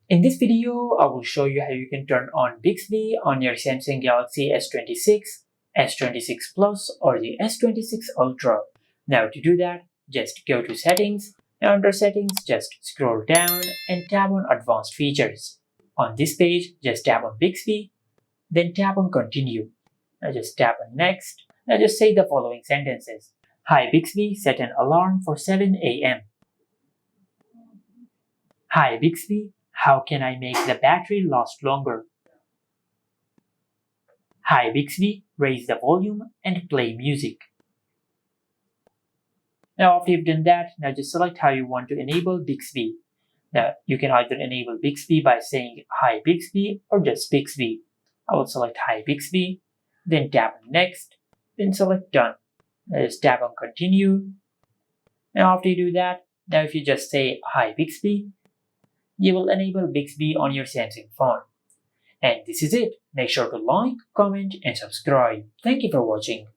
In this video, I will show you how you can turn on Bixby on your Samsung Galaxy S26, S26 Plus, or the S26 Ultra. Now to do that, just go to Settings, and under Settings, just scroll down and tap on Advanced Features. On this page, just tap on Bixby, then tap on Continue. Now just tap on Next. Now just say the following sentences. Hi Bixby, set an alarm for 7 a.m. Hi Bixby, how can I make the battery last longer? Hi Bixby, raise the volume and play music. Now after you've done that, now just select how you want to enable Bixby. Now you can either enable Bixby by saying Hi Bixby or just Bixby. I will select Hi Bixby, then tap on Next, then select Done. Now just tap on Continue. Now after you do that, now if you just say Hi Bixby, you will enable Bixby on your Samsung phone. And this is it. Make sure to like, comment, and subscribe. Thank you for watching.